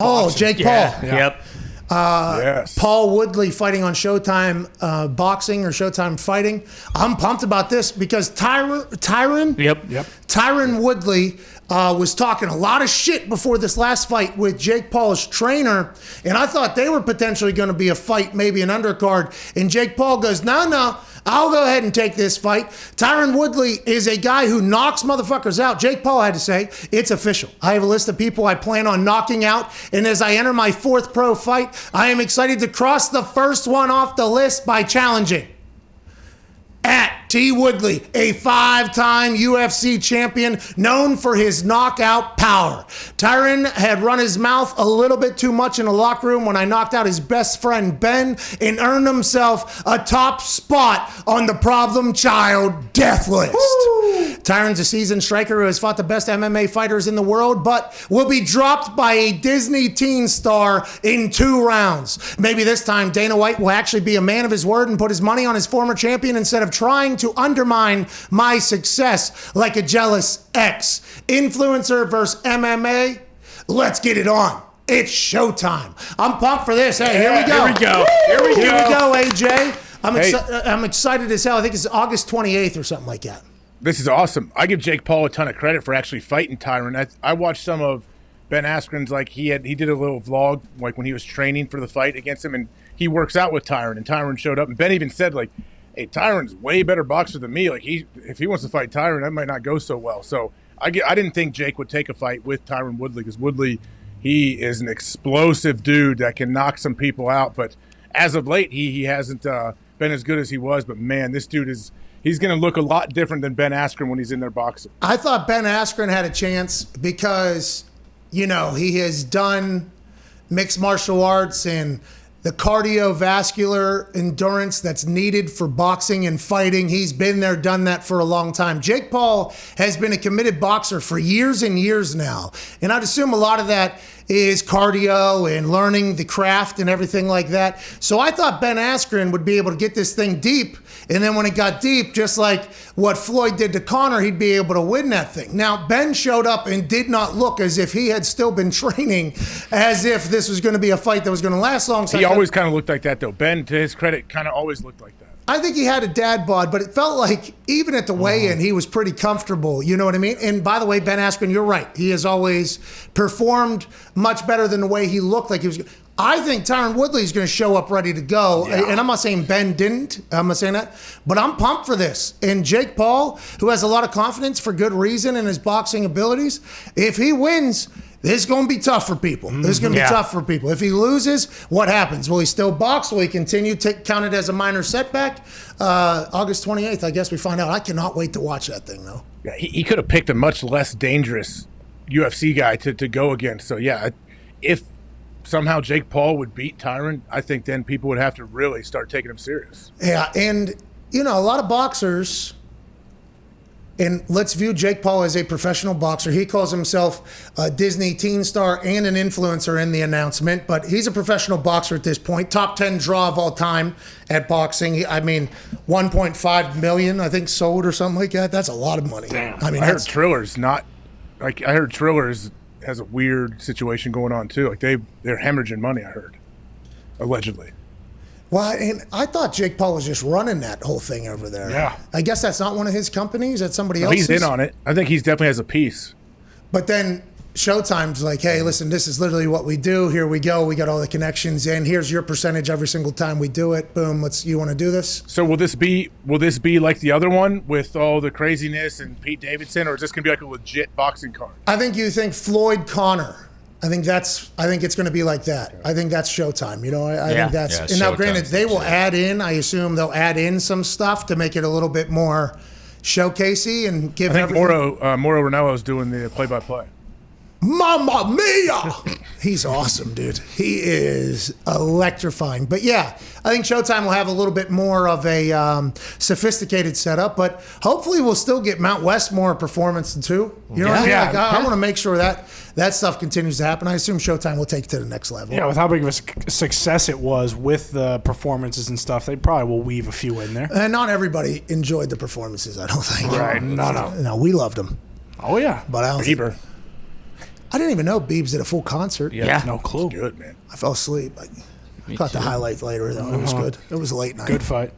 Oh, Jake Paul. Yeah. Yep. Yes. Paul Woodley fighting on Showtime Boxing or Showtime Fighting. I'm pumped about this because Tyron Woodley was talking a lot of shit before this last fight with Jake Paul's trainer, and I thought they were potentially going to be a fight, maybe an undercard, and Jake Paul goes, no, I'll go ahead and take this fight. Tyron Woodley is a guy who knocks motherfuckers out. Jake Paul had to say, it's official. I have a list of people I plan on knocking out, and as I enter my 4th pro fight, I am excited to cross the first one off the list by challenging at T. Woodley, a 5-time UFC champion known for his knockout power. Tyron had run his mouth a little bit too much in the locker room when I knocked out his best friend Ben and earned himself a top spot on the problem child death list. Woo! Tyron's a seasoned striker who has fought the best MMA fighters in the world, but will be dropped by a Disney teen star in 2 rounds. Maybe this time Dana White will actually be a man of his word and put his money on his former champion instead of trying to undermine my success like a jealous ex. Influencer versus MMA. Let's get it on. It's showtime. I'm pumped for this. Hey, here we go. Here we go, AJ. I'm excited as hell. I think it's August 28th or something like that. This is awesome. I give Jake Paul a ton of credit for actually fighting Tyron. I watched some of Ben Askren's, like he did a little vlog like when he was training for the fight against him, and he works out with Tyron, and Tyron showed up, and Ben even said like, hey, Tyron's way better boxer than me. Like if he wants to fight Tyron, that might not go so well. So I didn't think Jake would take a fight with Tyron Woodley because Woodley, he is an explosive dude that can knock some people out. But as of late, he hasn't been as good as he was. But man, this dude he's going to look a lot different than Ben Askren when he's in there boxing. I thought Ben Askren had a chance because, he has done mixed martial arts and the cardiovascular endurance that's needed for boxing and fighting. He's been there, done that for a long time. Jake Paul has been a committed boxer for years and years now. And I'd assume a lot of that is cardio and learning the craft and everything like that. So I thought Ben Askren would be able to get this thing deep. And then when it got deep, just like what Floyd did to Conor, he'd be able to win that thing. Now, Ben showed up and did not look as if he had still been training, as if this was going to be a fight that was going to last long. So he always kind of looked like that, though. Ben, to his credit, kind of always looked like that. I think he had a dad bod, but it felt like even at the weigh-in, he was pretty comfortable. You know what I mean? And by the way, Ben Askren, you're right. He has always performed much better than the way he looked like he was. I think Tyron Woodley is going to show up ready to go. Yeah. And I'm not saying Ben didn't. I'm not saying that. But I'm pumped for this. And Jake Paul, who has a lot of confidence for good reason in his boxing abilities, if he wins, this is going to be tough for people. This is going to be tough for people. If he loses, what happens? Will he still box? Will he continue to count it as a minor setback? August 28th, I guess we find out. I cannot wait to watch that thing, though. Yeah, he could have picked a much less dangerous UFC guy to go against. So, yeah, if somehow Jake Paul would beat Tyron, I think then people would have to really start taking him serious. Yeah, and, a lot of boxers, and let's view Jake Paul as a professional boxer. He calls himself a Disney teen star and an influencer in the announcement, but he's a professional boxer at this point. Top 10 draw of all time at boxing. I mean, 1.5 million, I think, sold or something like that. That's a lot of money. Damn. I heard Triller's not – like I heard Triller's – has a weird situation going on too. Like they're hemorrhaging money, I heard, allegedly. Well, and I thought Jake Paul was just running that whole thing over there. Yeah. I guess that's not one of his companies. That's somebody else's. He's in on it. I think he's definitely has a piece. But then Showtime's like, hey, listen, this is literally what we do. Here we go. We got all the connections in. Here's your percentage every single time we do it. Boom. You want to do this? So will this be like the other one with all the craziness and Pete Davidson, or is this going to be like a legit boxing card? I think you think Floyd Conor. I think it's going to be like that. I think that's Showtime. I think that's. And now, granted, they will add in. I assume they'll add in some stuff to make it a little bit more showcasey and give. I think Mauro Ranello's doing the play-by-play. Mamma mia! He's awesome, dude. He is electrifying. But yeah, I think Showtime will have a little bit more of a sophisticated setup, but hopefully we'll still get Mount Westmore performance too. You know what I mean? I want to make sure that stuff continues to happen. I assume Showtime will take it to the next level. Yeah, with how big of a success it was with the performances and stuff, they probably will weave a few in there. And not everybody enjoyed the performances, I don't think. Right. No. No, we loved them. Oh, yeah. But I don't think... I didn't even know Biebs did a full concert. Yeah. No clue. Good, man. I fell asleep. I caught the highlights later, though. It was good. It was a late night. Good fight.